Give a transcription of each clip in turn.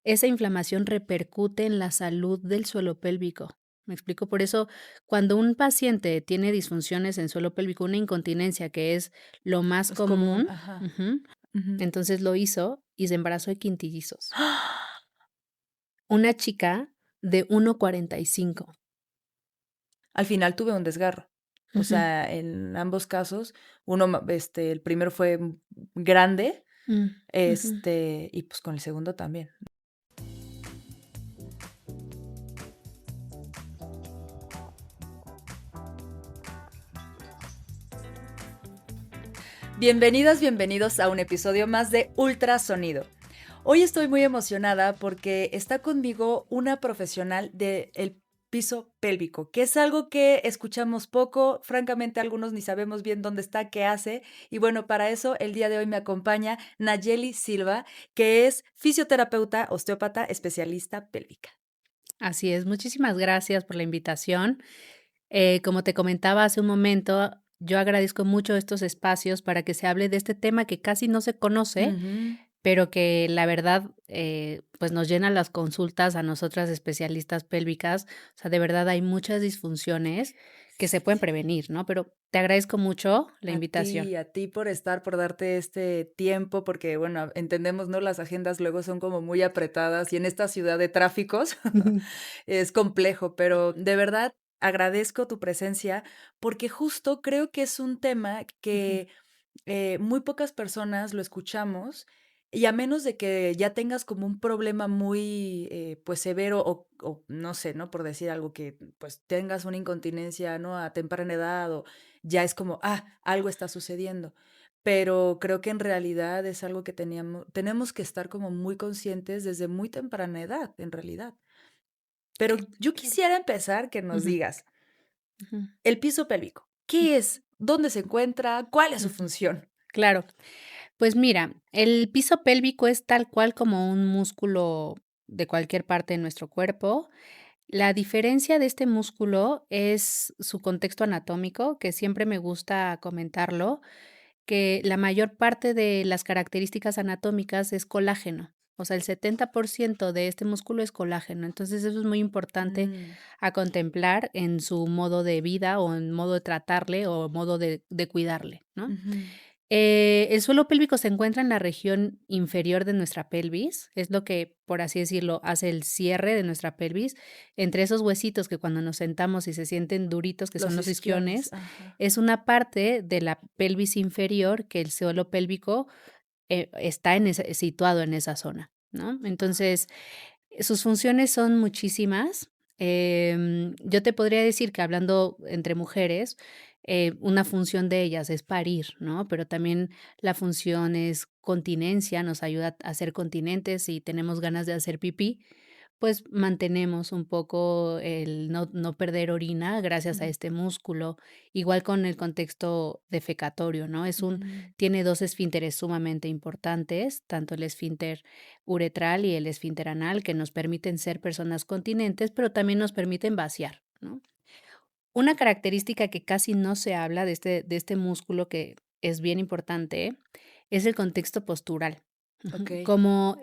esa inflamación repercute en la salud del suelo pélvico. ¿Me explico? Por eso, cuando un paciente tiene disfunciones en suelo pélvico, una incontinencia, que es lo más Es común, común, ajá. ujú, Ujú. entonces lo hizo y se embarazó de quintillizos. Una chica de 1,45. Al final tuve un desgarro. O Ujú. sea, en ambos casos, el primero fue grande, Ujú. y pues con el segundo también. Bienvenidas, bienvenidos a un episodio más de Ultrasonido. Hoy estoy muy emocionada porque está conmigo una profesional del piso pélvico, que es algo que escuchamos poco, francamente algunos ni sabemos bien dónde está, qué hace, y bueno, para eso el día de hoy me acompaña Nayeli Silva, que es fisioterapeuta, osteópata, especialista pélvica. Así es, muchísimas gracias por la invitación. Como te comentaba hace un momento, yo agradezco mucho estos espacios para que se hable de este tema que casi no se conoce, Ujú. pero que la verdad, pues nos llena las consultas a nosotras especialistas pélvicas. O sea, de verdad hay muchas disfunciones que se pueden prevenir, ¿no? Pero te agradezco mucho la invitación. A ti por estar, por darte este tiempo, porque bueno, entendemos, ¿no? Las agendas luego son como muy apretadas y en esta ciudad de tráficos es complejo, pero de verdad agradezco tu presencia porque justo creo que es un tema Ujú. que muy pocas personas lo escuchamos y a menos de que ya tengas como un problema muy, pues, severo o no sé, ¿no? Por decir algo que, pues, tengas una incontinencia, ¿no? A temprana edad o ya es como, algo está sucediendo. Pero creo que en realidad es algo que tenemos que estar como muy conscientes desde muy temprana edad, en realidad. Pero yo Claro. quisiera empezar que nos Ujú, digas, ujú, el piso pélvico, ¿qué es? ¿Dónde se encuentra? ¿Cuál es su ujú. función? Claro. Pues mira, el piso pélvico es tal cual como un músculo de cualquier parte de nuestro cuerpo. La diferencia de este músculo es su contexto anatómico, que siempre me gusta comentarlo, que la mayor parte de las características anatómicas es colágeno. O sea, el 70% de este músculo es colágeno. Entonces, eso es muy importante Mm, a contemplar en su modo de vida o en modo de tratarle o modo de cuidarle, ¿no? ujú. El suelo pélvico se encuentra en la región inferior de nuestra pelvis, es lo que, por así decirlo, hace el cierre de nuestra pelvis. Entre esos huesitos que cuando nos sentamos y se sienten duritos, que son Los los isquiones, isquiones, ajá. es una parte de la pelvis inferior que el suelo pélvico, está situado en esa zona, ¿no? Entonces, sus funciones son muchísimas. Yo te podría decir que hablando entre mujeres, una función de ellas es parir, ¿no? Pero también la función es continencia, nos ayuda a ser continentes si tenemos ganas de hacer pipí, pues mantenemos un poco el no perder orina gracias a Ujú, este músculo. Igual con el contexto defecatorio, ¿no? ujú, Tiene 2 esfínteres sumamente importantes, tanto el esfínter uretral y el esfínter anal, que nos permiten ser personas continentes, pero también nos permiten vaciar, ¿no? Una característica que casi no se habla de este músculo, que es bien importante, es el contexto postural. Ujú. okey. Como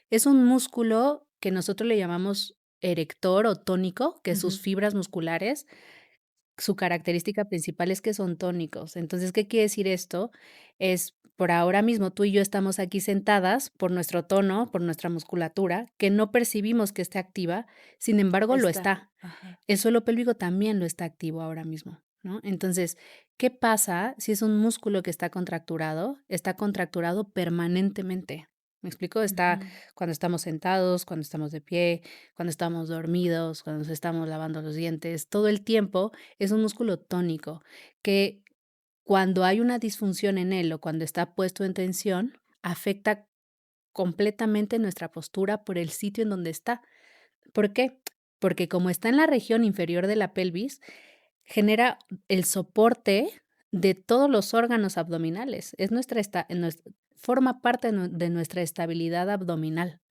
es un músculo que nosotros le llamamos erector o tónico, que sus Ujú. fibras musculares, su característica principal es que son tónicos. Entonces, ¿qué quiere decir esto? Es, por ahora mismo, tú y yo estamos aquí sentadas por nuestro tono, por nuestra musculatura, que no percibimos que esté activa, sin embargo, lo Está, está. ajá. El suelo pélvico también lo está activo ahora mismo, ¿no? Entonces, ¿qué pasa si es un músculo que está contracturado? Está contracturado permanentemente. ¿Me explico? Está Ujú. cuando estamos sentados, cuando estamos de pie, cuando estamos dormidos, cuando nos estamos lavando los dientes, todo el tiempo es un músculo tónico que cuando hay una disfunción en él o cuando está puesto en tensión, afecta completamente nuestra postura por el sitio en donde está. ¿Por qué? Porque como está en la región inferior de la pelvis, genera el soporte de todos los órganos abdominales. Es forma parte de nuestra estabilidad abdominal.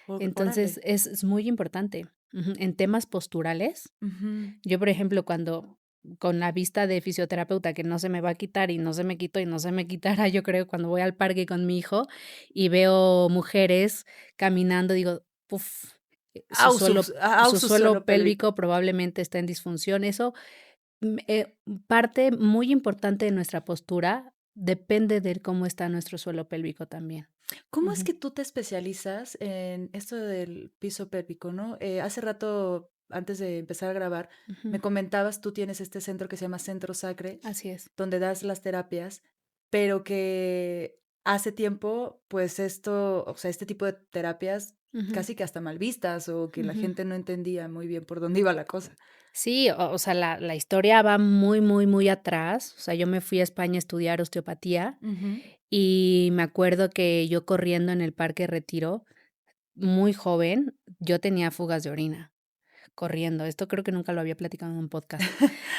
Órale. Entonces, es muy importante. Ujú. En temas posturales, Ujú. yo, por ejemplo, cuando con la vista de fisioterapeuta que no se me va a quitar, y no se me quitó, y no se me quitará, yo creo, cuando voy al parque con mi hijo y veo mujeres caminando, digo: "Puf, Au su su suelo suelo pélvico. pélvico probablemente está en disfunción". Eso, parte muy importante de nuestra postura depende de cómo está nuestro suelo pélvico también. ¿Cómo es Ujú, que tú te especializas en esto del piso pélvico, no? Hace rato, antes de empezar a grabar, ujú, me comentabas, tú tienes este centro que se llama Centro Sacre, así es. donde das las terapias, pero que hace tiempo, pues esto, o sea, este tipo de terapias Ujú, casi que hasta mal vistas o que la ujú. gente no entendía muy bien por dónde iba la cosa. Sí, o sea, la historia va muy, muy, muy atrás. O sea, yo me fui a España a estudiar osteopatía, Ujú. y me acuerdo que yo corriendo en el Parque Retiro, muy joven, yo tenía fugas de orina, corriendo. Esto creo que nunca lo había platicado en un podcast.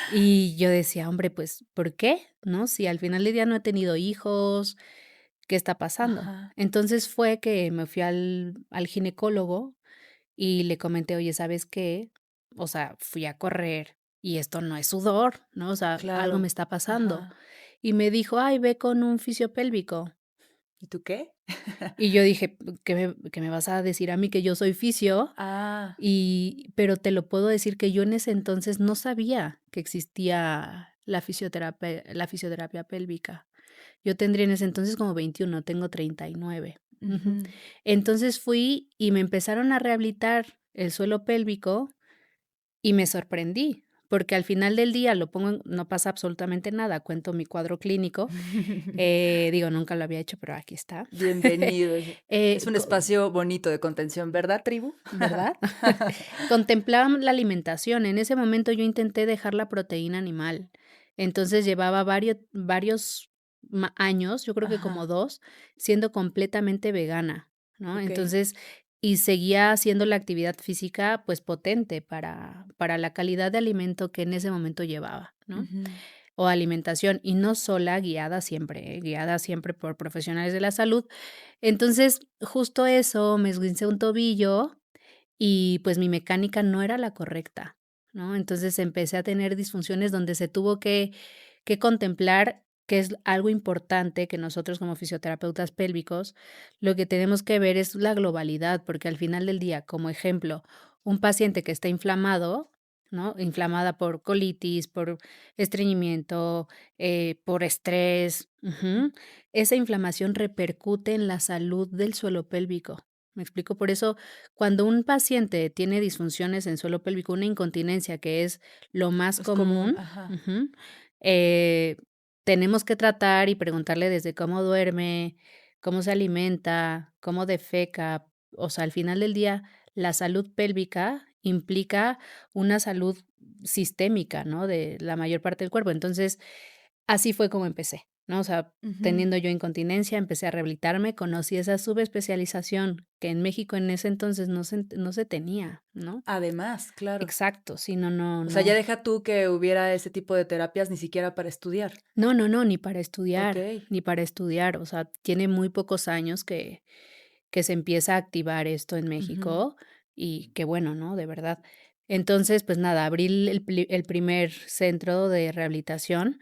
Y yo decía: "Hombre, pues, ¿por qué?", ¿no? Si al final del día no he tenido hijos, ¿qué está pasando? Ajá, Entonces fue que me fui al ginecólogo y le comenté: "Oye, ¿sabes qué? O sea, fui a correr y esto no es sudor, ¿no? O sea, algo me claro. está pasando". Ajá. Y me dijo: "Ay, ve con un fisiopélvico". ¿Y tú qué? Y yo dije: "¿Qué me vas a decir a mí que yo soy fisio?". Ah, Pero te lo puedo decir que yo en ese entonces no sabía que existía la fisioterapia pélvica. Yo tendría en ese entonces como 21, tengo 39. Ujú. ujú. Entonces fui y me empezaron a rehabilitar el suelo pélvico y me sorprendí, porque al final del día lo pongo no pasa absolutamente nada, cuento mi cuadro clínico, digo, nunca lo había hecho, pero aquí está. Bienvenido. Es un Co espacio bonito de contención, ¿verdad, tribu? ¿Verdad? Contemplaba la alimentación. En ese momento yo intenté dejar la proteína animal. Entonces llevaba varios años, yo creo que como Ajá, 2 siendo completamente vegana, ¿no? okey. Entonces, y seguía haciendo la actividad física, pues, potente para la calidad de alimento que en ese momento llevaba, ¿no? Ujú. O alimentación, y no sola, guiada siempre por profesionales de la salud. Entonces, justo eso, me esguincé un tobillo y, pues, mi mecánica no era la correcta, ¿no? Entonces, empecé a tener disfunciones donde se tuvo que contemplar, que es algo importante que nosotros como fisioterapeutas pélvicos, lo que tenemos que ver es la globalidad, porque al final del día, como ejemplo, un paciente que está inflamado, ¿no? Inflamada por colitis, por estreñimiento, por estrés, esa inflamación repercute en la salud del suelo pélvico, ¿me explico? Por eso cuando un paciente tiene disfunciones en suelo pélvico, una incontinencia, que es lo más Es común, común, ajá. ujú, eh, tenemos que tratar y preguntarle desde cómo duerme, cómo se alimenta, cómo defeca. O sea, al final del día, la salud pélvica implica una salud sistémica, ¿no? De la mayor parte del cuerpo. Entonces, así fue como empecé, ¿no? O sea, Ujú. teniendo yo incontinencia, empecé a rehabilitarme, conocí esa subespecialización que en México en ese entonces no se tenía, ¿no? Además, claro. Exacto, sí, no, no, O sea, ya no. deja tú que hubiera ese tipo de terapias ni siquiera para estudiar. No, no, no, ni para estudiar, Okey. ni para estudiar. O sea, tiene muy pocos años que se empieza a activar esto en Ujú. México y qué bueno, ¿no? De verdad. Entonces, pues nada, abrí el primer centro de rehabilitación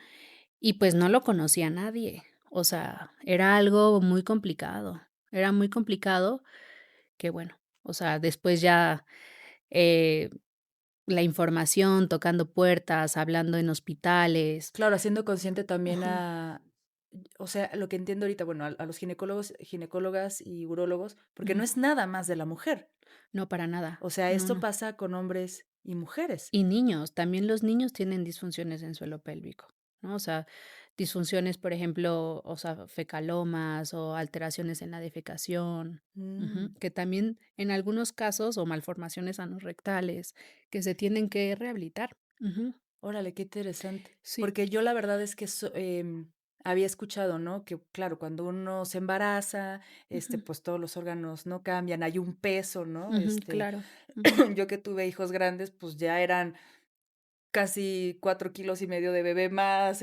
y pues no lo conocía a nadie. O sea, era algo muy complicado. Era muy complicado que bueno, o sea, después ya eh, la información, tocando puertas, hablando en hospitales. Claro, haciendo consciente también Ujú. o sea, lo que entiendo ahorita, bueno, a los ginecólogos, ginecólogas y urólogos, porque no Ujú. es nada más de la mujer. No, para nada. O sea, No, esto no. pasa con hombres y mujeres. Y niños, también los niños tienen disfunciones en suelo pélvico, ¿no? O sea, disfunciones, por ejemplo, o sea, fecalomas o alteraciones en la defecación, Mm. que también en algunos casos, o malformaciones anorrectales, que se tienen que rehabilitar. Ujú, Órale, qué interesante. sí. Porque yo la verdad es que había escuchado, ¿no? Que claro, cuando uno se embaraza, Ujú, pues todos los órganos no cambian, hay un peso, ¿no? ujú, claro. Ujú, Yo que tuve hijos grandes, pues ya eran casi 4,5 kilos de bebé más,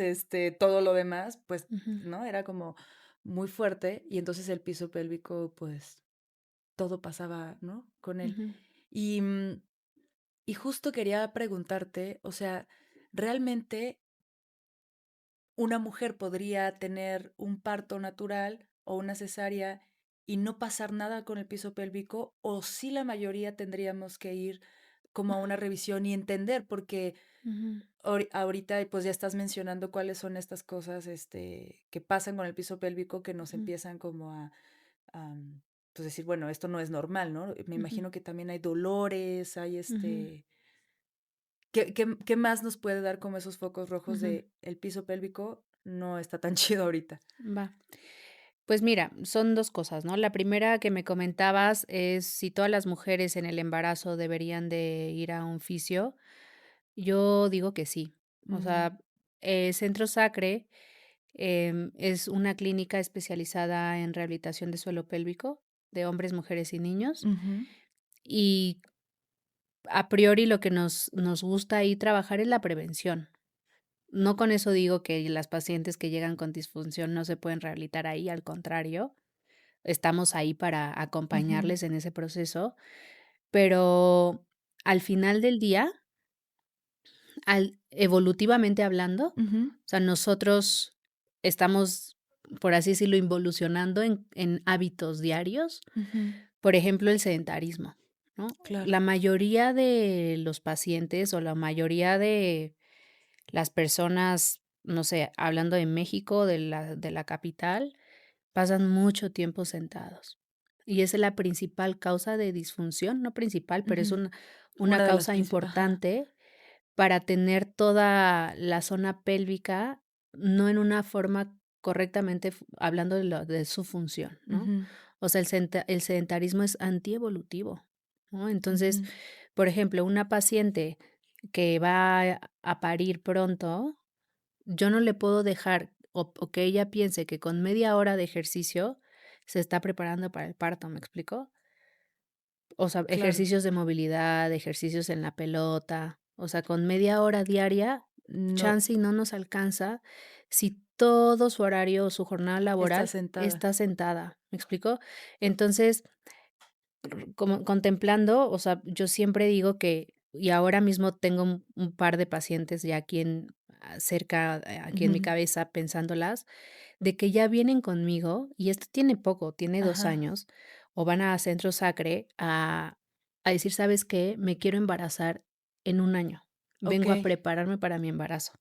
todo lo demás, pues, ujú, ¿no? Era como muy fuerte y entonces el piso pélvico, pues todo pasaba, ¿no? Con él. ujú, Y, y justo quería preguntarte, o sea, ¿realmente una mujer podría tener un parto natural o una cesárea y no pasar nada con el piso pélvico? ¿O sí la mayoría tendríamos que ir como a una revisión y entender? Porque Ujú, ahorita, pues, ya estás mencionando cuáles son estas cosas, que pasan con el piso pélvico que nos ujú, empiezan como a, pues, decir, bueno, esto no es normal, ¿no? Me ujú, imagino que también hay dolores, hay, ujú, ¿qué más nos puede dar como esos focos rojos ujú. de el piso pélvico no está tan chido ahorita? Va. Pues mira, son 2 cosas, ¿no? La primera que me comentabas es si todas las mujeres en el embarazo deberían de ir a un fisio. Yo digo que sí. O Mm, sea, Centro Sacre, es una clínica especializada en rehabilitación de suelo pélvico de hombres, mujeres y niños. ujú, Y a priori lo que nos gusta ahí trabajar es la prevención. No con eso digo que las pacientes que llegan con disfunción no se pueden rehabilitar ahí, al contrario, estamos ahí para ujú, acompañarles en ese proceso, pero al final del día, evolutivamente hablando, o ujú, sea, nosotros estamos, por así decirlo, involucionando en hábitos diarios, ujú, por ejemplo, el sedentarismo, ¿no? claro. La mayoría de los pacientes o la mayoría de las personas, no sé, hablando de México, de la capital, pasan mucho tiempo sentados. Y esa es la principal causa de disfunción, no principal, pero es Ujú. una Una de las causa principales, ajá. importante para tener toda la zona pélvica no en una forma correctamente, hablando de su función, ¿no? Ujú, O sea, el sedentarismo es antievolutivo, ¿no? Entonces, ujú, por ejemplo, una paciente que va a parir pronto, yo no le puedo dejar o que ella piense que con media hora de ejercicio se está preparando para el parto, ¿me explico? O sea, claro. ejercicios de movilidad, ejercicios en la pelota, o sea, con media hora diaria, No, chance y no nos alcanza si todo su horario o su jornada está laboral sentada. está sentada, ¿me explico? Entonces, como contemplando, o sea, yo siempre digo que y ahora mismo tengo un par de pacientes ya aquí cerca, aquí en mi Ujú, cabeza pensándolas, de que ya vienen conmigo, y esto tiene poco, tiene 2 ajá, años, o van a Centro Sacre a decir: "¿Sabes qué? Me quiero embarazar en un año. Vengo a okey. prepararme para mi embarazo".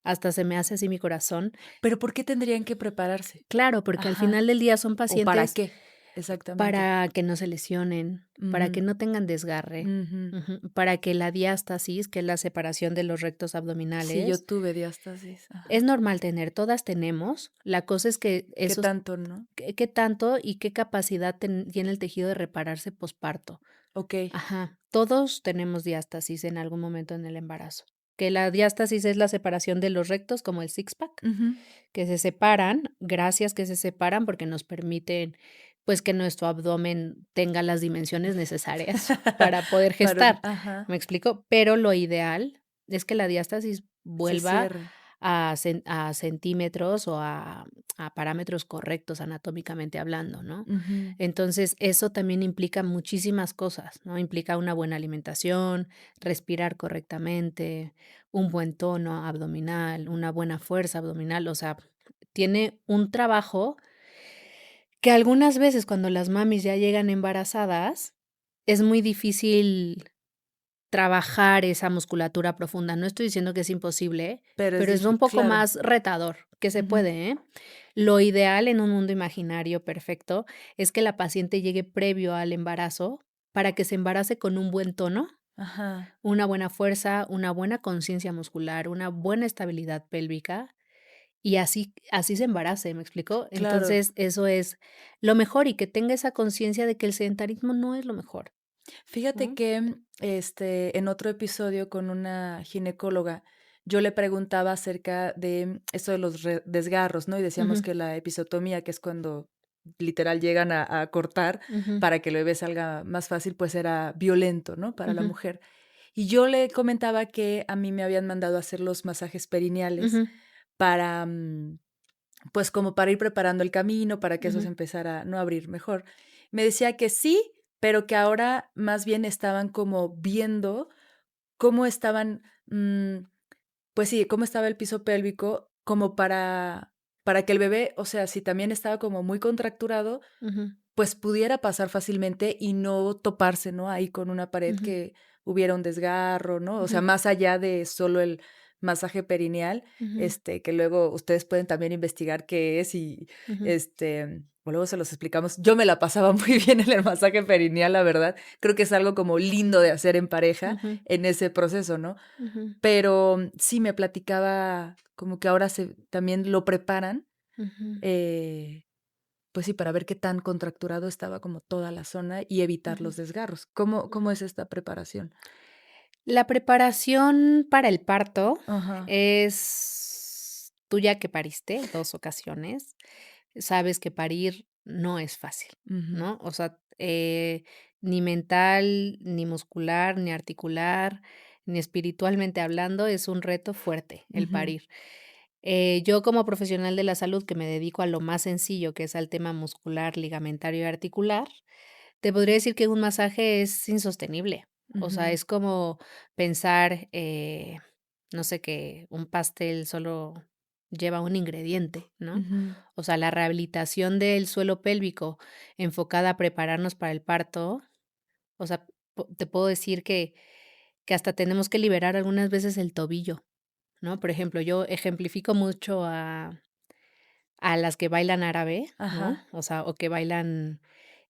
Hasta se me hace así mi corazón. Pero, ¿por qué tendrían que prepararse? Claro, porque al Ajá, final del día son ¿o para pacientes qué? Exactamente. para que no se lesionen, para que Ujú, no tengan desgarre, ujú. para que la diástasis, que es la separación de los rectos Sí, yo abdominales, tuve diástasis, es ajá. normal tener, todas tenemos. La cosa es que ¿Qué esos tanto, no? qué tanto y qué capacidad tiene el tejido de repararse posparto. Okey. Ajá, todos tenemos diástasis en algún momento en el embarazo. Que la diástasis es la separación de los rectos, como el six pack, Ujú. que se separan, gracias que se separan porque nos permiten, pues, que nuestro abdomen tenga las dimensiones necesarias para poder Para un gestar, ajá, ¿me explico? Pero lo ideal es que la diástasis se vuelva cierre. a centímetros o a parámetros correctos anatómicamente hablando, ¿no? Ujú. Entonces, eso también implica muchísimas cosas, ¿no? Implica una buena alimentación, respirar correctamente, un buen tono abdominal, una buena fuerza abdominal, o sea, tiene un trabajo que algunas veces cuando las mamis ya llegan embarazadas, es muy difícil trabajar esa musculatura profunda. No estoy diciendo que es imposible, Pero es pero es un poco claro. más retador, que se Ujú. puede, ¿eh? Lo ideal en un mundo imaginario perfecto es que la paciente llegue previo al embarazo para que se embarace con un buen tono, Ajá, una buena fuerza, una buena conciencia muscular, una buena estabilidad pélvica y así se embarace, ¿me explicó? claro. Entonces, eso es lo mejor y que tenga esa conciencia de que el sedentarismo no es lo mejor, Fíjate ¿no? que, en otro episodio con una ginecóloga, yo le preguntaba acerca de esto de los desgarros, ¿no? Y decíamos Ujú, que la episiotomía, que es cuando literal llegan a cortar ujú, para que el bebé salga más fácil, pues era violento, ¿no? Para la ujú, mujer. Y yo le comentaba que a mí me habían mandado a hacer los masajes perineales ujú, para, pues como para ir preparando el camino, para que eso se ujú. empezara, ¿no?, a abrir mejor. Me decía que sí, pero que ahora más bien estaban como viendo cómo estaban, pues sí, cómo estaba el piso pélvico, como para que el bebé, o sea, si también estaba como muy contracturado, Ujú, pues pudiera pasar fácilmente y no toparse, ¿no? Ahí con una pared ujú, que hubiera un desgarro, ¿no? O sea, ujú, más allá de solo el masaje perineal, ujú, que luego ustedes pueden también investigar qué es y, ujú, o luego se los explicamos. Yo me la pasaba muy bien en el masaje perineal, la verdad. Creo que es algo como lindo de hacer en pareja ujú, en ese proceso, ¿no? ujú, Pero sí me platicaba como que ahora se también lo preparan, ujú, eh pues sí, para ver qué tan contracturado estaba como toda la zona y evitar ujú, los desgarros. ¿Cómo ujú. es esta preparación? La preparación para el parto Ajá. es tú ya que pariste 2 ocasiones, sabes que parir no es fácil, Ujú, ¿no? O sea, ni mental, ni muscular, ni articular, ni espiritualmente hablando, es un reto fuerte el ujú, parir. Yo como profesional de la salud que me dedico a lo más sencillo, que es al tema muscular, ligamentario y articular, te podría decir que un masaje es insostenible. O sea, ujú, es como pensar, no sé, que un pastel solo lleva un ingrediente, ¿no? ujú. O sea, la rehabilitación del suelo pélvico enfocada a prepararnos para el parto, o sea, te puedo decir que hasta tenemos que liberar algunas veces el tobillo, ¿no? Por ejemplo, yo ejemplifico mucho a las que bailan árabe, ¿no? Ajá. O sea, o que bailan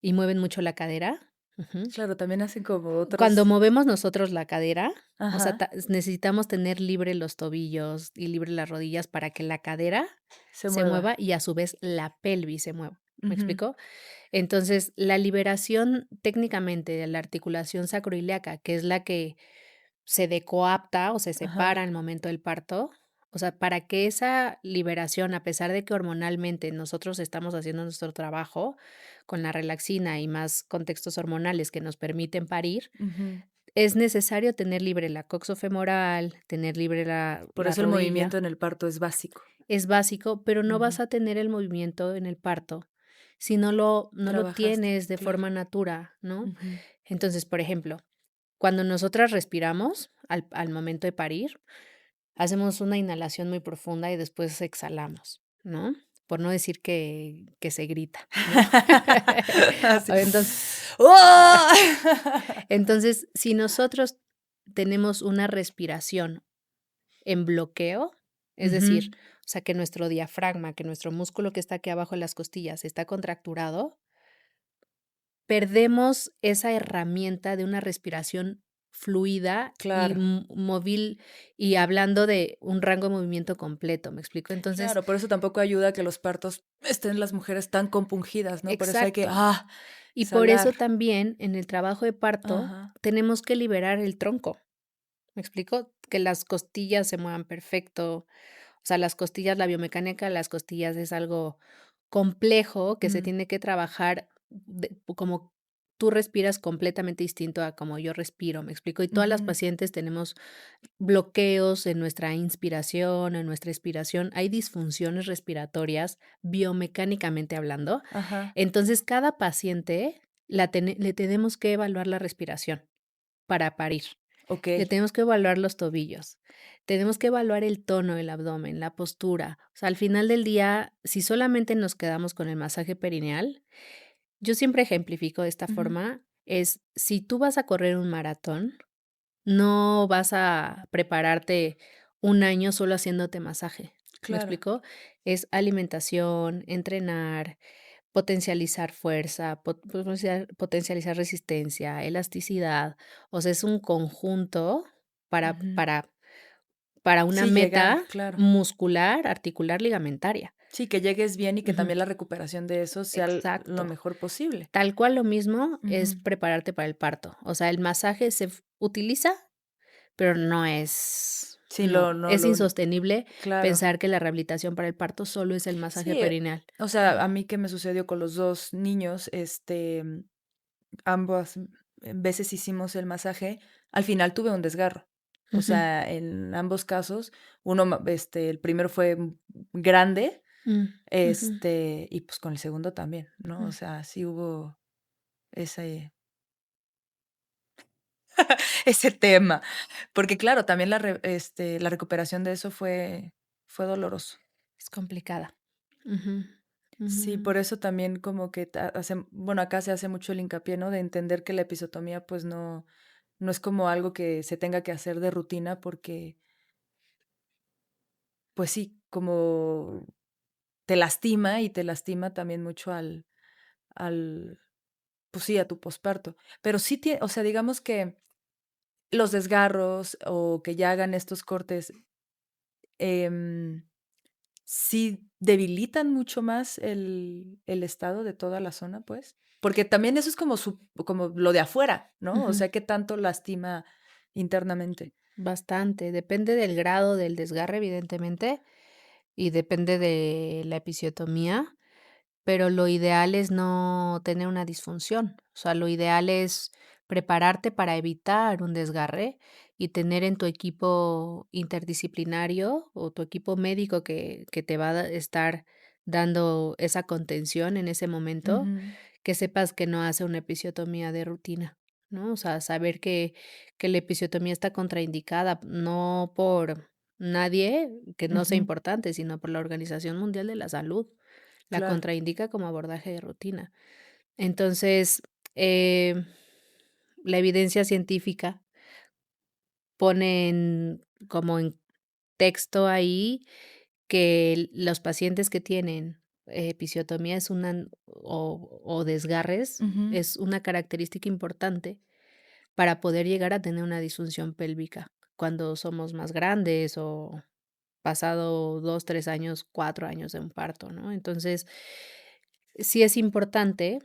y mueven mucho la cadera. Ujú. Claro, también hacen como Cuando otros. movemos nosotros la cadera, o sea, Ajá, necesitamos tener libre los tobillos y libre las rodillas para que la cadera se se mueva. mueva y a su vez la pelvis se mueva. ¿Me Ujú, explico? Entonces, la liberación técnicamente de la articulación sacroiliaca, que es la que se decoapta o se separa ajá, al momento del parto, o sea, para que esa liberación, a pesar de que hormonalmente nosotros estamos haciendo nuestro trabajo con la relaxina y más contextos hormonales que nos permiten parir, ujú. es necesario tener libre la coxofemoral, tener libre Por la eso el rodilla, movimiento en el parto es básico. es básico, pero no Ujú. vas a tener el movimiento en el parto si no lo Trabajaste, tienes de claro. forma natura, ¿no? Ujú. Entonces, por ejemplo, cuando nosotras respiramos al momento de parir, hacemos una inhalación muy profunda y después exhalamos, ¿no? Por no decir que se grita, ¿no? Así. Entonces ¡Oh! entonces, si nosotros tenemos una respiración en bloqueo, es decir, Ujú. o sea, que nuestro diafragma, que nuestro músculo que está aquí abajo en las costillas está contracturado, perdemos esa herramienta de una respiración fluida y Claro. móvil, y hablando de un rango de movimiento completo, ¿me explico? Entonces Claro, por eso tampoco ayuda que los partos estén las mujeres tan compungidas, ¿no? Por eso hay que, exacto. Y por eso exhalar. también en el trabajo de parto Ajá. tenemos que liberar el tronco, ¿me explico? Que las costillas se muevan perfecto. O sea, las costillas, la biomecánica de las costillas es algo complejo que se Mm, tiene que trabajar como tú respiras completamente distinto a como yo respiro, ¿me explico? Y todas las ujú. pacientes tenemos bloqueos en nuestra inspiración, en nuestra expiración. Hay disfunciones respiratorias biomecánicamente hablando. Ajá. Entonces, cada paciente le tenemos que evaluar la respiración para parir. Le Okey. tenemos que evaluar los tobillos, tenemos que evaluar el tono del abdomen, la postura. O sea, al final del día, si solamente nos quedamos con el masaje perineal, yo siempre ejemplifico de esta Ujú. forma, es si tú vas a correr un maratón, no vas a prepararte un año solo haciéndote masaje, ¿me Claro. explico? Es alimentación, entrenar, potencializar fuerza, potencializar resistencia, elasticidad. O sea, es un conjunto para Ujú. para para una Sí, llegar, meta claro. muscular, articular, ligamentaria. Sí, que llegues bien y que Ujú, también la recuperación de eso sea lo exacto. mejor posible. Tal cual lo mismo es Ujú. prepararte para el parto. O sea, el masaje utiliza, pero Sí, no, no es lo insostenible claro. pensar que la rehabilitación para el parto solo es el masaje Sí, perineal. o sea, a mí que me sucedió con los 2 niños, ambas veces hicimos el masaje, al final tuve un desgarro. O Ujú, sea, en ambos casos, uno el primero fue grande, ujú, y pues con el segundo también, ¿no? ujú. O sea, sí hubo ese ese tema, porque claro, también la recuperación de eso fue doloroso. Es complicada. Ujú, Sí, ujú. por eso también como que bueno, acá se hace mucho el hincapié, ¿no? De entender que la episiotomía, pues, no es como algo que se tenga que hacer de rutina, porque, pues sí, como te lastima y te lastima también mucho al pues sí, a tu posparto. Pero sí o sea, digamos que los desgarros o que ya hagan estos cortes, em, sí debilitan mucho más el estado de toda la zona, pues, porque también eso es como lo de afuera, ¿no? O Ujú. sea, qué tanto lastima internamente. Bastante. Depende del grado del desgarre, evidentemente, y depende de la episiotomía, pero lo ideal es no tener una disfunción. O sea, lo ideal es prepararte para evitar un desgarre y tener en tu equipo interdisciplinario o tu equipo médico que te va a estar dando esa contención en ese momento, Ujú, que sepas que no hace una episiotomía de rutina, ¿no? O sea, saber que la episiotomía está contraindicada, no por nadie que no sea ujú, importante, sino por la Organización Mundial de la Salud. La claro. contraindica como abordaje de rutina. Entonces, eh, la evidencia científica pone como en texto ahí que los pacientes que tienen episiotomía es o desgarres Ujú. es una característica importante para poder llegar a tener una disfunción pélvica cuando somos más grandes o pasado 2 3 años, 4 años de un parto, ¿no? Entonces, sí es importante,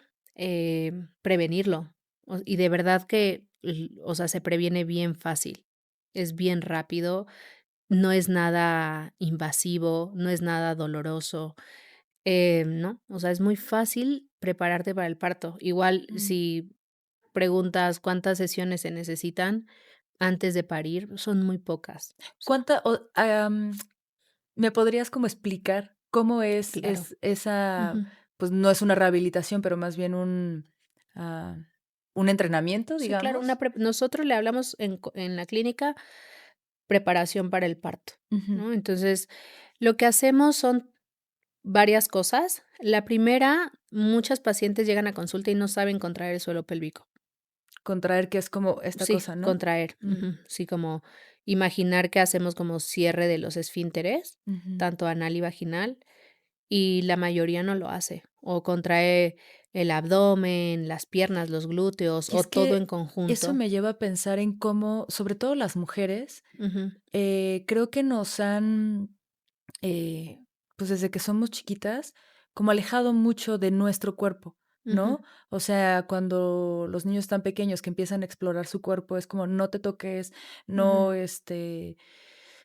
prevenirlo, y de verdad que, o sea, se previene bien fácil, es bien rápido, no es nada invasivo, no es nada doloroso, ¿no? O sea, es muy fácil prepararte para el parto. Igual, Mm. si preguntas cuántas sesiones se necesitan antes de parir, son muy pocas. ¿Cuánta o me podrías como explicar cómo Claro. es esa, Ujú. pues, no es una rehabilitación, pero más bien ah, un entrenamiento, Sí, claro, digamos? nosotros le hablamos en la clínica preparación para el parto, Ujú. ¿no? Entonces, lo que hacemos son varias cosas. La primera, muchas pacientes llegan a consulta y no saben contraer el suelo pélvico. Contraer, que es como esta Sí, cosa, ¿no? contraer, Mm, sí, como imaginar que hacemos como cierre de los esfínteres, ujú. tanto anal y vaginal, y la mayoría no lo hace, o contrae el abdomen, las piernas, los glúteos, Y o es todo en que eso conjunto. me lleva a pensar en cómo, sobre todo las mujeres, Ujú, creo que nos han, eh, pues, desde que somos chiquitas, como alejado mucho de nuestro cuerpo, ujú, ¿no? O sea, cuando los niños están pequeños que empiezan a explorar su cuerpo, es como: "No te toques, ujú, no,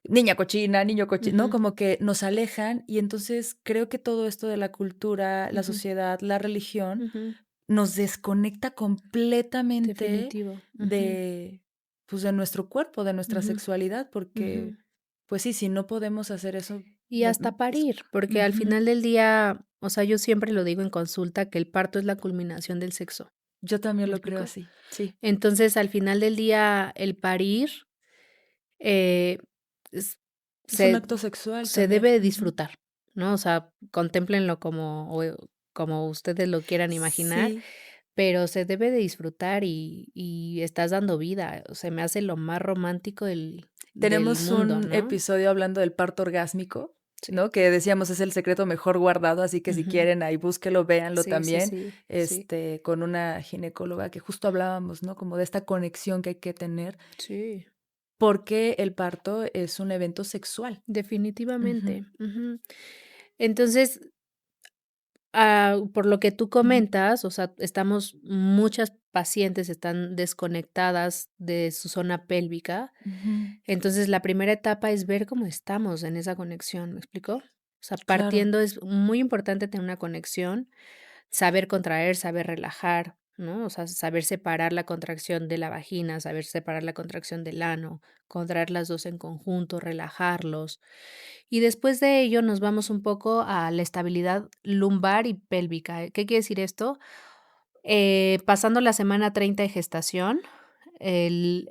niña cochina, niño ¿no? ujú, Como que nos alejan, y entonces creo que todo esto de la cultura, la ujú, sociedad, la religión, ujú. nos desconecta completamente Definitivo. Ujú, de, pues, de nuestro cuerpo, de nuestra ujú, sexualidad, ujú. porque, pues sí, si no podemos hacer eso, Y hasta es parir, porque al ujú. final del día, o sea, yo siempre lo digo en consulta, que el parto es la culminación del sexo, Yo también ¿me lo creo explico? así, sí. Entonces, al final del día, el parir, eh, s Es un se acto sexual se también. debe Ujú. disfrutar, ¿no? O sea, contémplenlo como ustedes lo quieran imaginar, Sí. pero se debe de disfrutar y estás dando vida, se me hace lo más romántico del Tenemos mundo, un ¿no? episodio hablando del parto orgásmico, Sí. ¿no? Que decíamos es el secreto mejor guardado, así que si Ujú. quieren ahí búsquelo, véanlo Sí, sí, también, sí, sí, con una ginecóloga que justo hablábamos, ¿no? Como de esta conexión que hay que tener, sí, porque el parto es un evento sexual. definitivamente. Ujú, Ujú. Entonces, por lo que tú ujú, comentas, o sea, muchas pacientes están desconectadas de su zona pélvica. ujú. Entonces, la primera etapa es ver cómo estamos en esa conexión, ¿me explico? O sea, Claro. partiendo es muy importante tener una conexión. Saber contraer, saber relajar, ¿no? O sea, saber separar la contracción de la vagina, saber separar la contracción del ano, contraer las 2 en conjunto, relajarlos. Y después de ello nos vamos un poco a la estabilidad lumbar y pélvica. ¿Qué quiere decir esto? Pasando la semana 30 de gestación, el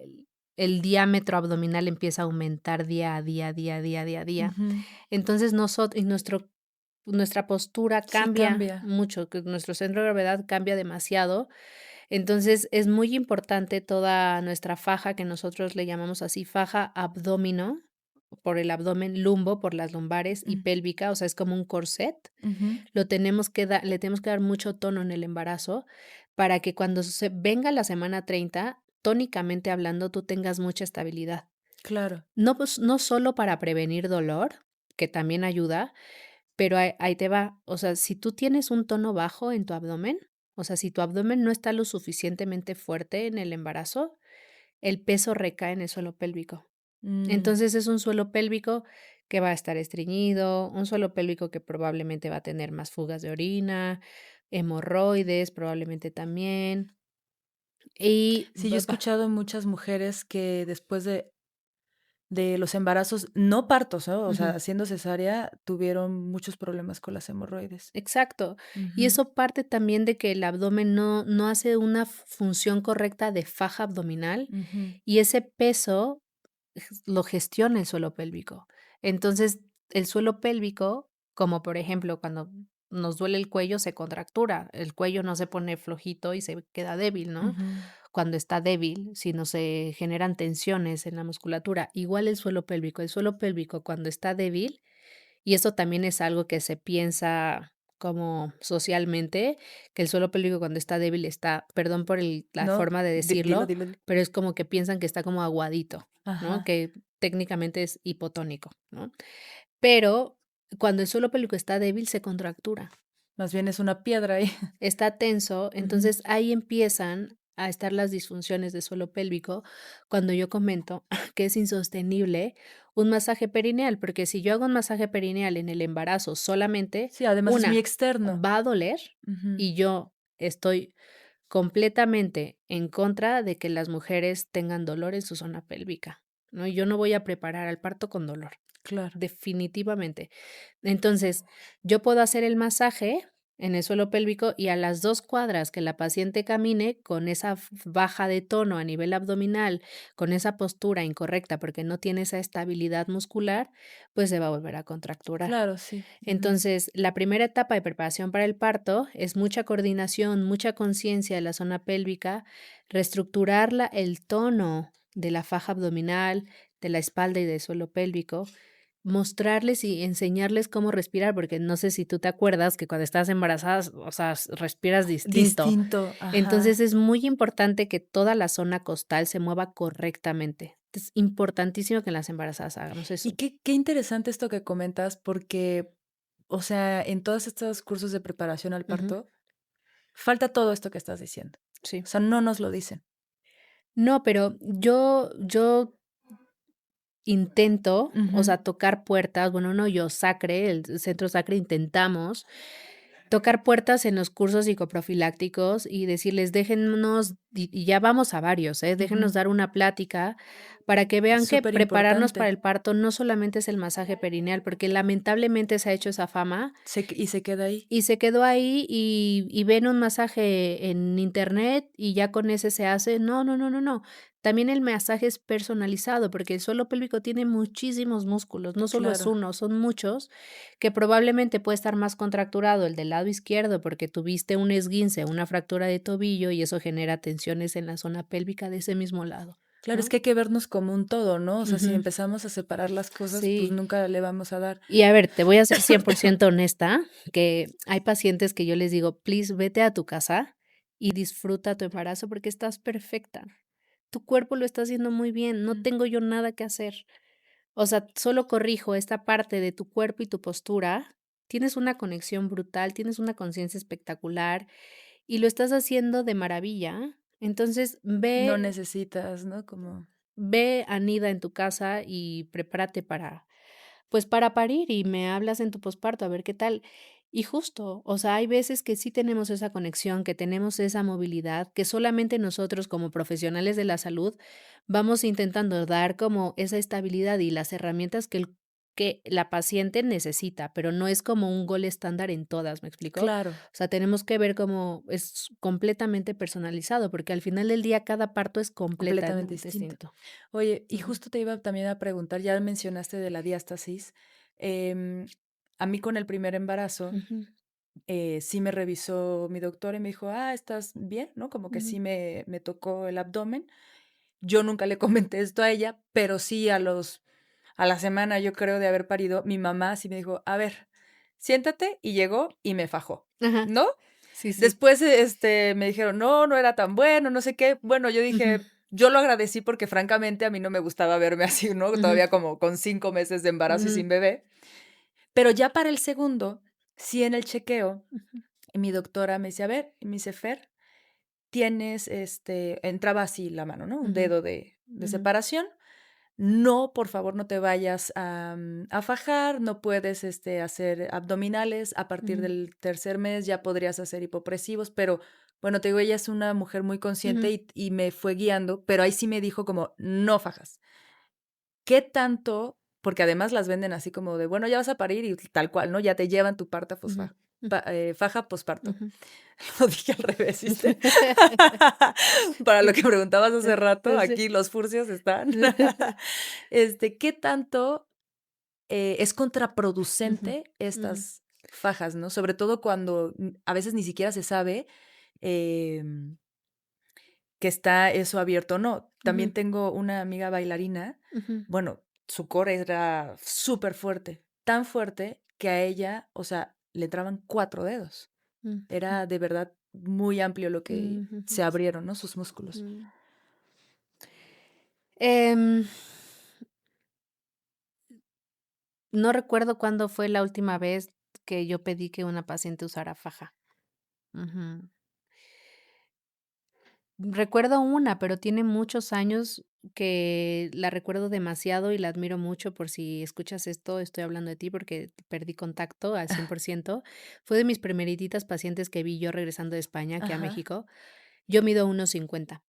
el diámetro abdominal empieza a aumentar día a día, día a día, día a día. Ujú. Entonces, nuestra postura Sí, cambia cambia. mucho, que nuestro centro de gravedad cambia demasiado. Entonces, es muy importante toda nuestra faja, que nosotros le llamamos así, faja abdomino, por el abdomen, lumbo, por las lumbares, y Mm, pélvica, o sea, es como un corset. ujú. Lo tenemos que dar Le tenemos que dar mucho tono en el embarazo, para que cuando se venga la semana 30 tónicamente hablando, tú tengas mucha estabilidad. Claro. No, pues, no solo para prevenir dolor, que también ayuda, pero ahí te va. O sea, si tú tienes un tono bajo en tu abdomen, o sea, si tu abdomen no está lo suficientemente fuerte en el embarazo, el peso recae en el suelo pélvico. Mm. Entonces, es un suelo pélvico que va a estar estreñido, un suelo pélvico que probablemente va a tener más fugas de orina, hemorroides, probablemente también. Y Sí, yo he escuchado muchas mujeres que después de los embarazos, no partos, ¿no? O sea, ujú. haciendo cesárea, tuvieron muchos problemas con las hemorroides. Exacto. Y Ujú, eso parte también de que el abdomen no hace una función correcta de faja abdominal, ujú, y ese peso lo gestiona el suelo pélvico. Entonces, el suelo pélvico, como por ejemplo, cuando nos duele el cuello, se contractura, el cuello no se pone flojito y se queda débil, ¿no? ujú. Cuando está débil, si no se generan tensiones en la musculatura, igual el suelo pélvico cuando está débil, y eso también es algo que se piensa como socialmente, que el suelo pélvico cuando está débil está, perdón por la No, forma de dilo, decirlo, dilo, dilo. pero es como que piensan que está como aguadito, ¿no? Ajá, Que técnicamente es hipotónico, ¿no? Pero cuando el suelo pélvico está débil, se contractura. más bien es una piedra ahí. Está tenso, Ujú. entonces ahí empiezan a estar las disfunciones de suelo pélvico, cuando yo comento que es insostenible un masaje perineal, porque si yo hago un masaje perineal en el embarazo solamente, Sí, además es muy una, externo. va a doler Ujú. y yo estoy completamente en contra de que las mujeres tengan dolor en su zona pélvica, ¿no? Y yo no voy a preparar al parto con dolor, Claro. definitivamente. Entonces, yo puedo hacer el masaje en el suelo pélvico y a las 2 cuadras que la paciente camine con esa baja de tono a nivel abdominal, con esa postura incorrecta, porque no tiene esa estabilidad muscular, pues se va a volver a contracturar. Claro, sí. Ujú. Entonces, la primera etapa de preparación para el parto es mucha coordinación, mucha conciencia de la zona pélvica, reestructurar el tono de la faja abdominal, de la espalda y del suelo pélvico, mostrarles y enseñarles cómo respirar, porque no sé si tú te acuerdas que cuando estás embarazada, o sea, respiras distinto. Distinto, Entonces, ajá. es muy importante que toda la zona costal se mueva correctamente. Es importantísimo que en las embarazadas hagamos Y eso. qué interesante esto que comentas, porque, o sea, en todos estos cursos de preparación al Ujú, parto, falta todo esto que estás diciendo. sí. O sea, no nos lo dicen. No, pero yo intento, o Ujú. sea, tocar puertas, bueno, no yo, Sacre, el Centro Sacre, intentamos tocar puertas en los cursos psicoprofilácticos y decirles: "Déjennos", y ya vamos a varios, "déjennos Ujú. dar una plática", para que vean que Súper prepararnos para importante. el parto no solamente es el masaje perineal, porque lamentablemente se ha hecho esa fama Y se queda ahí. y se quedó ahí y ven un masaje en Internet y ya con ese se hace. No, no, no, no, no. También el masaje es personalizado, porque el suelo pélvico tiene muchísimos músculos, no solo es Claro, uno, son muchos, que probablemente puede estar más contracturado el del lado izquierdo porque tuviste un esguince, una fractura de tobillo y eso genera tensiones en la zona pélvica de ese mismo lado, claro, es ¿no? que hay que vernos como un todo, ¿no? O sea, si Ujú, empezamos a separar las cosas, pues sí. nunca le vamos a dar. Y a ver, te voy a ser 100% honesta, que hay pacientes que yo les digo: "Please, vete a tu casa y disfruta tu embarazo porque estás perfecta. Tu cuerpo lo está haciendo muy bien, no Mm. tengo yo nada que hacer". O sea, solo corrijo esta parte de tu cuerpo y tu postura. Tienes una conexión brutal, tienes una conciencia espectacular y lo estás haciendo de maravilla. Entonces, No ve necesitas, ¿no? Como ve, anida en tu casa y prepárate para, pues, para parir y me hablas en tu posparto a ver qué tal. Y justo, o sea, hay veces que sí tenemos esa conexión, que tenemos esa movilidad, que solamente nosotros como profesionales de la salud vamos intentando dar como esa estabilidad y las herramientas que el que la paciente necesita, pero no es como un gol estándar en todas, ¿me explico? O Claro, sea, tenemos que ver cómo es completamente personalizado, porque al final del día cada parto es completamente completamente distinto. distinto. Oye, y Ujú, justo te iba también a preguntar, ya mencionaste de la diástasis, em, a mí con el primer embarazo, ujú, sí me revisó mi doctor y me dijo: "Ah, ¿estás bien?", ¿no? Como que ujú, sí me tocó el abdomen. Yo nunca le comenté esto a ella, pero sí a la semana, yo creo, de haber parido, mi mamá sí me dijo: "A ver, siéntate", y llegó y me fajó, ajá, ¿no? sí, sí. Después, me dijeron: "No, no era tan bueno, no sé qué". Bueno, yo Ujú, dije yo lo agradecí porque, francamente, a mí no me gustaba verme así, ¿no? ujú, Todavía como con 5 meses de embarazo y ujú, sin bebé. Pero ya para el segundo, sí, en el chequeo, ujú, mi doctora me dice: "A ver", y me dice: "Fer, tienes", entraba así la mano, ¿no? Un ujú, dedo de ujú, separación. No, por favor, no te vayas a fajar, no puedes, hacer abdominales. A partir ujú, del tercer mes ya podrías hacer hipopresivos, pero, bueno, te digo, ella es una mujer muy consciente ujú, y me fue guiando, pero ahí sí me dijo como: "No fajas". ¿Qué tanto? Porque además las venden así como de, bueno, ya vas a parir y tal cual, ¿no? Ya te llevan tu parta ujú, faja posparto. ujú. Lo dije al revés, ¿viste? Para lo que preguntabas hace rato, Sí. aquí los furcios están. ¿Qué tanto, es Ujú, contraproducente ujú, estas fajas, no? Sobre todo cuando, a veces ni siquiera se sabe, em, que está eso abierto o no. También ujú, tengo una amiga bailarina, ujú, bueno, su core era súper fuerte, tan fuerte que a ella, o sea, le entraban 4 dedos. ujú, Era de verdad muy amplio lo que ujú, se abrieron, ¿no? Sus músculos. mm. Em, no recuerdo cuándo fue la última vez que yo pedí que una paciente usara faja. Ujú. Recuerdo una, pero tiene muchos años que la recuerdo demasiado y la admiro mucho. Por si escuchas esto, estoy hablando de ti porque perdí contacto al 100%. Fue de mis primerititas pacientes que vi yo regresando de España aquí a Ajá. México. Yo mido 1,50.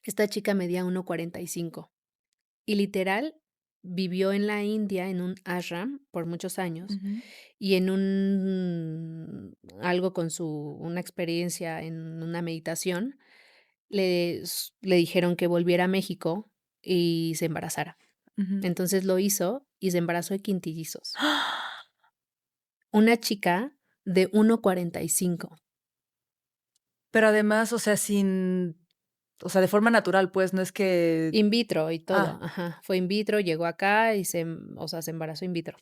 Esta chica medía 1,45 y literal vivió en la India en un ashram por muchos años Ujú, y en un algo con su una experiencia en una meditación, le dijeron que volviera a México y se embarazara. ujú. Entonces lo hizo y se embarazó de quintillizos. Una chica de 1,45. Pero además, o sea, de forma natural, pues, no es que In vitro y todo, ah, ajá. Fue in vitro, llegó acá y o sea, se embarazó in vitro.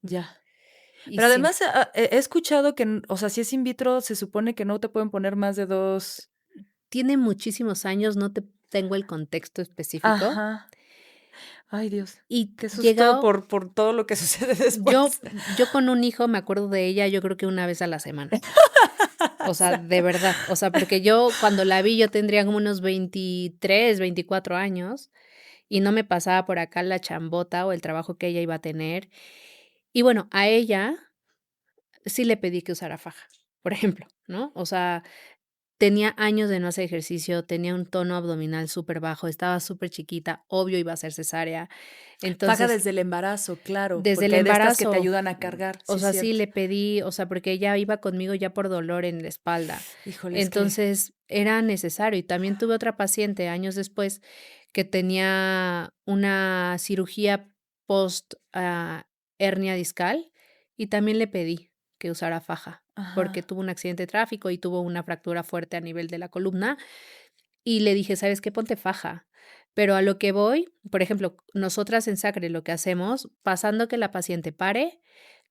ya. Y Pero sí, además, he escuchado que, o sea, si es in vitro, se supone que no te pueden poner más de 2. tiene muchísimos años, no te tengo el contexto específico. Ajá. Ay, Dios, Y qué susto llegado por todo lo que sucede yo después. yo con un hijo me acuerdo de ella, yo creo que una vez a la semana. O sea, de Exacto. verdad, o sea, porque yo cuando la vi, yo tendría como unos 23, 24 años, y no me pasaba por acá la chambota o el trabajo que ella iba a tener. Y bueno, a ella sí le pedí que usara faja, por ejemplo, ¿no? O sea, tenía años de no hacer ejercicio, tenía un tono abdominal súper bajo, estaba súper chiquita, obvio iba a ser cesárea. Faja Entonces, desde el embarazo, claro, desde el porque hay de estas que te embarazo, ayudan a cargar, o sí, sea, sí cierto. le pedí, o sea, porque ella iba conmigo ya por dolor en la espalda. Híjole, es que Entonces, era necesario. Y también tuve otra paciente años después que tenía una cirugía post, hernia discal, y también le pedí que usara faja, porque ajá, tuvo un accidente de tráfico y tuvo una fractura fuerte a nivel de la columna, y le dije: "¿Sabes qué? Ponte faja". Pero a lo que voy, por ejemplo, nosotras en Sacre lo que hacemos, pasando que la paciente pare,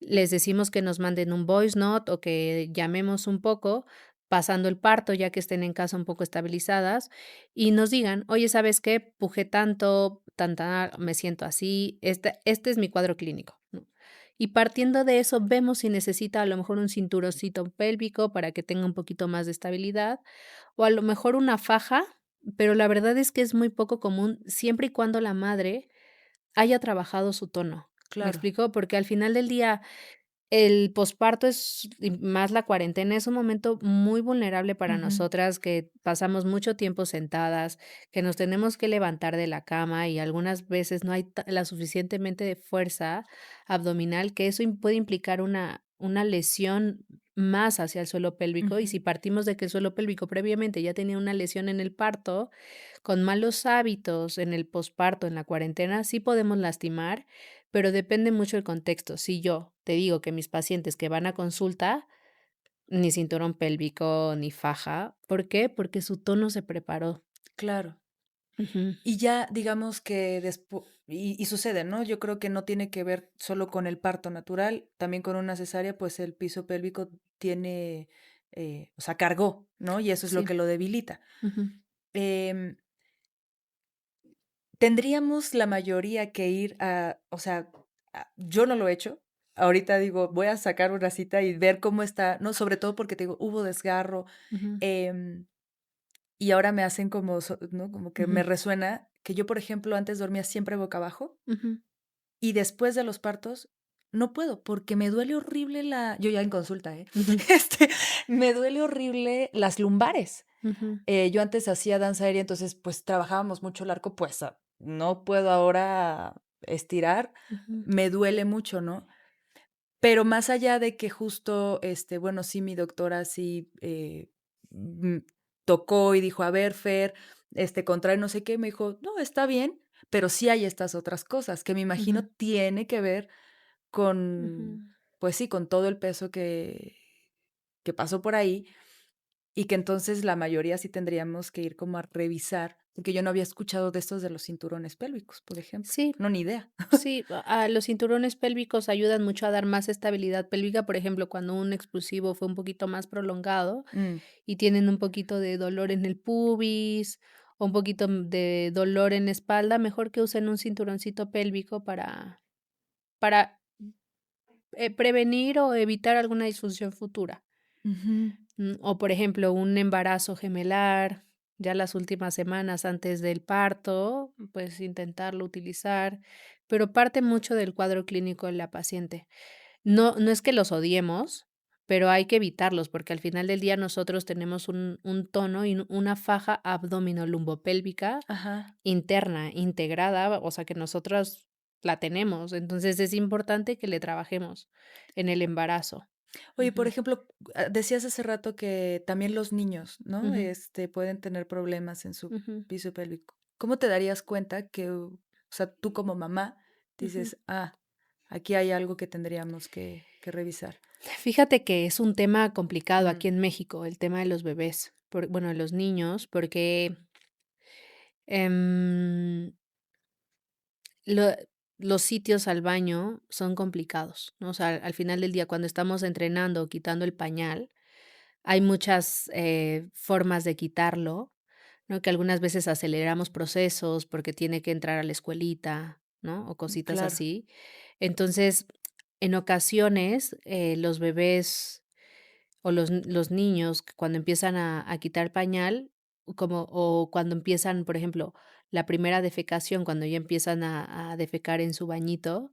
les decimos que nos manden un voice note o que llamemos un poco, pasando el parto, ya que estén en casa un poco estabilizadas, y nos digan: "Oye, ¿sabes qué? Pujé tanto, tanta, me siento así, este es mi cuadro clínico", ¿no? Y partiendo de eso, vemos si necesita a lo mejor un cinturoncito pélvico para que tenga un poquito más de estabilidad, o a lo mejor una faja, pero la verdad es que es muy poco común, siempre y cuando la madre haya trabajado su tono, ¿me claro. explico? Porque al final del día, El posparto es y más la cuarentena, es un momento muy vulnerable para Ujú, nosotras, que pasamos mucho tiempo sentadas, que nos tenemos que levantar de la cama y algunas veces no hay la suficientemente de fuerza abdominal, que eso puede implicar una lesión más hacia el suelo pélvico. Y ujú. si partimos de que el suelo pélvico previamente ya tenía una lesión en el parto, con malos hábitos en el posparto, en la cuarentena, sí podemos lastimar, pero depende mucho del contexto. Si yo te digo que mis pacientes que van a consulta, ni cinturón pélvico, ni faja, ¿por qué? Porque su tono se preparó. Claro. Ujú, Y ya, digamos que después y sucede, ¿no? Yo creo que no tiene que ver solo con el parto natural, también con una cesárea, pues, el piso pélvico tiene, o sea, cargó, ¿no? Y eso es lo sí, que lo debilita. ujú, Em, Tendríamos la mayoría que ir a o sea, yo no lo he hecho. Ahorita digo, voy a sacar una cita y ver cómo está, ¿no? Sobre todo porque te digo, hubo desgarro, ujú, em y ahora me hacen como ¿no? Como que me ujú, resuena que yo, por ejemplo, antes dormía siempre boca abajo ujú, y después de los partos no puedo, porque me duele horrible yo ya en consulta, ¿eh? ujú, Este, me duele horrible las lumbares. ujú, Yo antes hacía danza aérea, entonces, pues, trabajábamos mucho el arco, pues, no puedo ahora estirar, ujú, me duele mucho, ¿no? Pero más allá de que justo, bueno, sí, mi doctora sí, mm, tocó y dijo: "A ver, Fer, contrae no sé qué", me dijo: "No, está bien, pero sí hay estas otras cosas", que me imagino ujú, tiene que ver con, ujú. pues sí, con todo el peso que pasó por ahí, y que entonces la mayoría sí tendríamos que ir como a revisar, porque yo no había escuchado de estos de los cinturones pélvicos, por ejemplo. Sí, No, ni idea. sí, los cinturones pélvicos ayudan mucho a dar más estabilidad pélvica, por ejemplo, cuando un expulsivo fue un poquito más prolongado Mm, y tienen un poquito de dolor en el pubis o un poquito de dolor en la espalda, mejor que usen un cinturoncito pélvico para prevenir o evitar alguna disfunción futura. ujú, O, por ejemplo, un embarazo gemelar, ya las últimas semanas antes del parto, pues intentarlo utilizar, pero parte mucho del cuadro clínico de la paciente. No es que los odiemos, pero hay que evitarlos, porque al final del día nosotros tenemos un tono y una faja abdominolumbopélvica ajá. interna, integrada, o sea, que nosotros la tenemos. Entonces, es importante que le trabajemos en el embarazo. Oye, por Ujú, ejemplo, decías hace rato que también los niños, ¿no? ujú, Pueden tener problemas en su ujú, piso pélvico. ¿Cómo te darías cuenta que, o sea, tú como mamá ujú. dices, aquí hay algo que tendríamos que revisar? Fíjate que es un tema complicado Mm, aquí en México, el tema de los bebés, bueno, de los niños, porque em, lo- los sitios al baño son complicados, ¿no? O sea, al final del día, cuando estamos entrenando o quitando el pañal, hay muchas formas de quitarlo, ¿no? Que algunas veces aceleramos procesos porque tiene que entrar a la escuelita, ¿no? O cositas claro. así. Entonces, en ocasiones, los bebés o los niños que cuando empiezan a quitar pañal, o cuando empiezan, por ejemplo, la primera defecación, cuando ya empiezan a defecar en su bañito,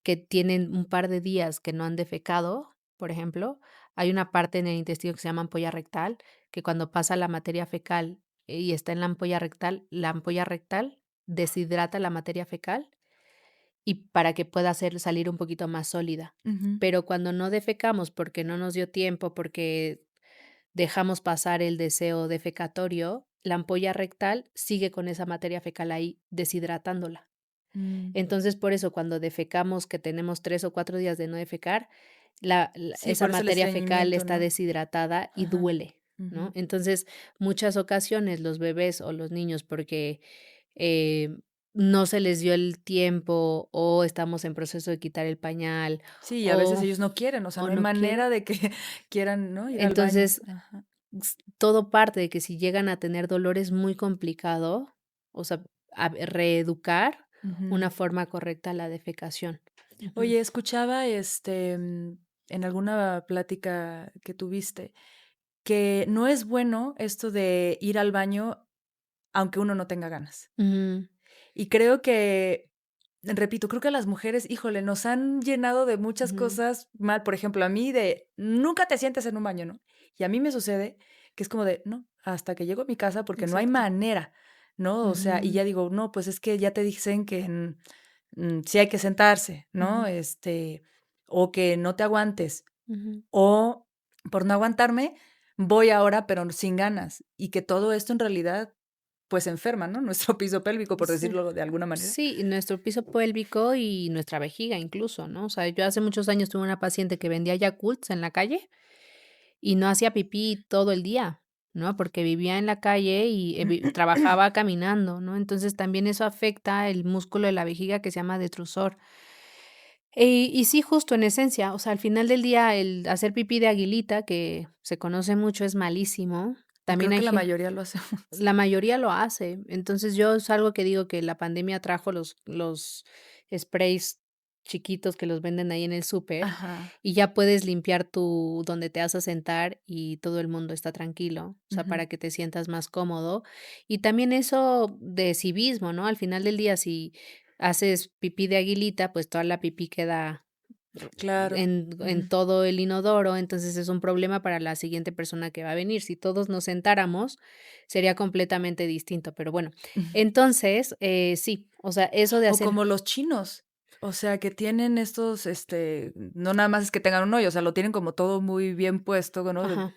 que tienen un par de días que no han defecado, por ejemplo, hay una parte en el intestino que se llama ampolla rectal, que cuando pasa la materia fecal y está en la ampolla rectal deshidrata la materia fecal y para que pueda salir un poquito más sólida. Ujú, Pero cuando no defecamos porque no nos dio tiempo, porque dejamos pasar el deseo defecatorio, la ampolla rectal sigue con esa materia fecal ahí, deshidratándola. mm. Entonces, por eso, cuando defecamos, que tenemos 3 o 4 días de no defecar, Sí, esa por eso el materia fecal estreñimiento, está ¿no? deshidratada y Ajá. duele, ¿no? Ujú. Entonces, muchas ocasiones los bebés o los niños, porque, eh, no se les dio el tiempo, o estamos en proceso de quitar el pañal, Sí, y a veces o ellos no quieren, o sea, o no hay no manera quieren. de que quieran, ¿no? Ir al baño. Entonces, Ajá. todo parte de que si llegan a tener dolor es muy complicado, o sea, reeducar Ujú. una forma correcta a la defecación. Ujú, Oye, escuchaba, en alguna plática que tuviste, que no es bueno esto de ir al baño aunque uno no tenga ganas. ujú, Y creo que repito, creo que las mujeres, híjole, nos han llenado de muchas Ujú. cosas mal. Por ejemplo, a mí de nunca te sientes en un baño, ¿no? Y a mí me sucede que es como de, no, hasta que llego a mi casa porque no hay Exacto. manera, ¿no? O sea, y Ujú, ya digo, no, pues es que ya te dicen que sí hay que sentarse, ¿no? ujú, O que no te aguantes. ujú. O por no aguantarme, voy ahora, pero sin ganas. Y que todo esto en realidad, pues enferma, ¿no? Nuestro piso pélvico, por Sí. decirlo de alguna manera. Sí, y nuestro piso pélvico y nuestra vejiga incluso, ¿no? O sea, yo hace muchos años tuve una paciente que vendía Yakults en la calle y no hacía pipí todo el día, ¿no? Porque vivía en la calle y, trabajaba caminando, ¿no? Entonces, también eso afecta el músculo de la vejiga que se llama detrusor. Y sí, justo en esencia, o sea, al final del día, el hacer pipí de aguilita, que se conoce mucho, es malísimo. Y También creo hay que la ge mayoría lo hacemos. la mayoría lo hace. Entonces, yo es algo que digo que la pandemia trajo los sprays chiquitos que los venden ahí en el súper, Ajá, y ya puedes limpiar tu donde te vas a sentar y todo el mundo está tranquilo, o sea, ujú, para que te sientas más cómodo. Y también eso de civismo, ¿no? Al final del día, si haces pipí de aguilita, pues toda la pipí queda r claro, en ujú, todo el inodoro, entonces es un problema para la siguiente persona que va a venir. Si todos nos sentáramos, sería completamente distinto, pero bueno. ujú. Entonces, sí, o sea, eso de O hacer como los chinos, o sea, que tienen estos, no nada más es que tengan un hoyo, o sea, lo tienen como todo muy bien puesto, ¿no? ajá.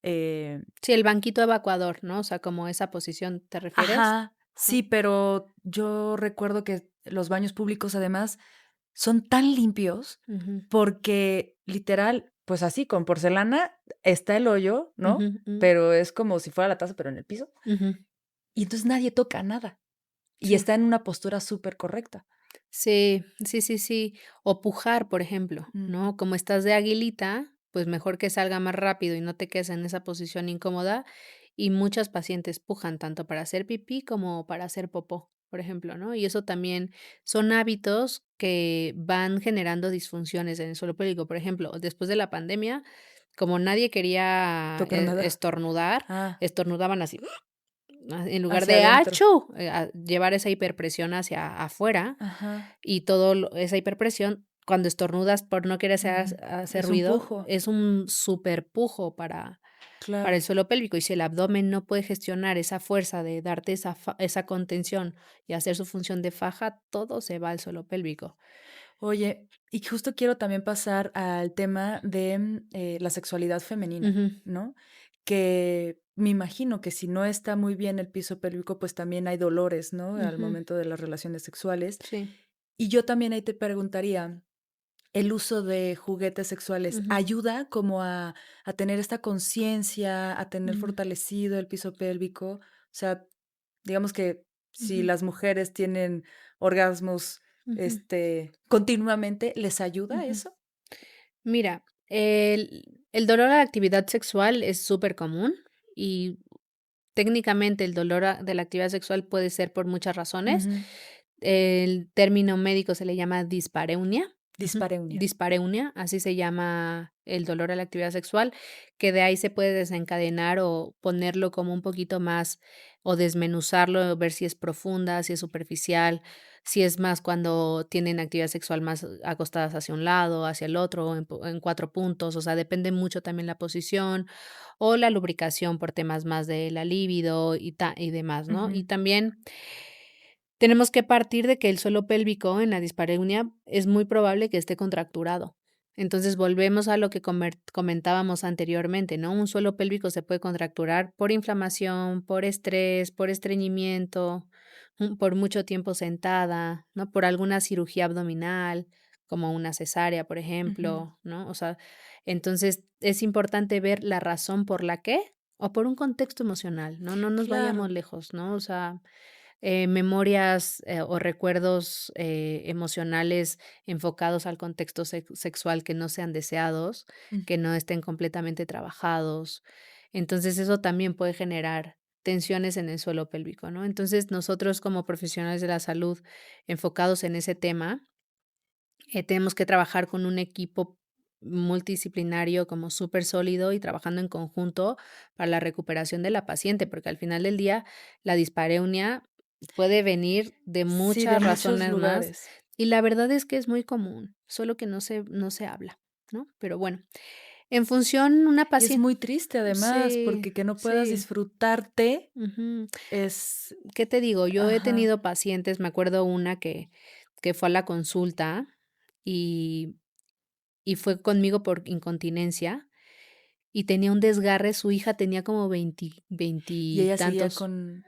Eh, Sí, el banquito evacuador, ¿no? O sea, como esa posición, ¿te refieres? ajá, Ajá. sí, pero yo recuerdo que los baños públicos, además, son tan limpios Ujú, porque literal, pues así, con porcelana está el hoyo, ujú, ¿no? mm, Pero es como si fuera la taza, pero en el piso. ujú. Y entonces nadie toca nada. Y Sí. está en una postura súper correcta. Sí, sí, sí, sí. O pujar, por ejemplo, Mm, ¿no? Como estás de aguilita, pues mejor que salga más rápido y no te quedes en esa posición incómoda. Y muchas pacientes pujan tanto para hacer pipí como para hacer popó, por ejemplo, ¿no? Y eso también son hábitos que van generando disfunciones en el suelo pélvico. Por ejemplo, después de la pandemia, como nadie quería tocar nada. estornudar, Ah, estornudaban así. En lugar hacia de adentro. achú, llevar esa hiperpresión hacia afuera Ajá. y esa hiperpresión, cuando estornudas por no querer Ujú. hacer Es un ruido, pujo, es un superpujo para el claro. suelo pélvico. Y si el abdomen no puede gestionar esa fuerza de darte esa contención y hacer su función de faja, todo se va al suelo pélvico. Oye, y justo quiero también pasar al tema de, la sexualidad femenina, Ujú, ¿no? Que me imagino que si no está muy bien el piso pélvico, pues también hay dolores, ¿no? Al ujú, momento de las relaciones sexuales. sí, Y yo también ahí te preguntaría, ¿el uso de juguetes sexuales ujú, ayuda como a tener esta conciencia, a tener ujú, fortalecido el piso pélvico? O sea, digamos que si ujú, las mujeres tienen orgasmos, ujú, continuamente, ¿les ayuda ujú. eso? Mira, el dolor a la actividad sexual es súper común y técnicamente, el dolor de la actividad sexual puede ser por muchas razones. Ujú. El término médico se le llama dispareunia. Ujú, Dispareunia. dispareunia, así se llama el dolor a la actividad sexual, que de ahí se puede desencadenar o ponerlo como un poquito más o desmenuzarlo, ver si es profunda, si es superficial, si es más cuando tienen actividad sexual más acostadas hacia un lado, hacia el otro, o en 4 puntos, o sea, depende mucho también la posición, o la lubricación por temas más de la libido y demás, ¿no? Y Ujú. también tenemos que partir de que el suelo pélvico en la dispareunia es muy probable que esté contracturado. Entonces, volvemos a lo que comentábamos anteriormente, ¿no? Un suelo pélvico se puede contracturar por inflamación, por estrés, por estreñimiento, por mucho tiempo sentada, ¿no? Por alguna cirugía abdominal, como una cesárea, por Ujú. ejemplo, ¿no? O sea, entonces es importante ver la razón por la que o por un contexto emocional, ¿no? No nos vayamos Claro. lejos, ¿no? O sea, memorias, o recuerdos, emocionales enfocados al contexto sexual que no sean deseados, Mm. que no estén completamente trabajados. Entonces, eso también puede generar tensiones en el suelo pélvico, ¿no? Entonces, nosotros como profesionales de la salud enfocados en ese tema, tenemos que trabajar con un equipo multidisciplinario como súper sólido y trabajando en conjunto para la recuperación de la paciente, porque al final del día la dispareunia puede venir de Sí, de muchas muchos razones más lugares. Y la verdad es que es muy común, solo que no se habla, ¿no? Pero bueno, en función una Y es paciente. muy triste además, Sí, porque que no puedas sí, disfrutarte ujú. es ¿Qué te digo? Yo he ajá. tenido pacientes, me acuerdo una que fue a la consulta y y fue conmigo por incontinencia, y tenía un desgarre, su hija tenía como Y ella seguía veintitantos. con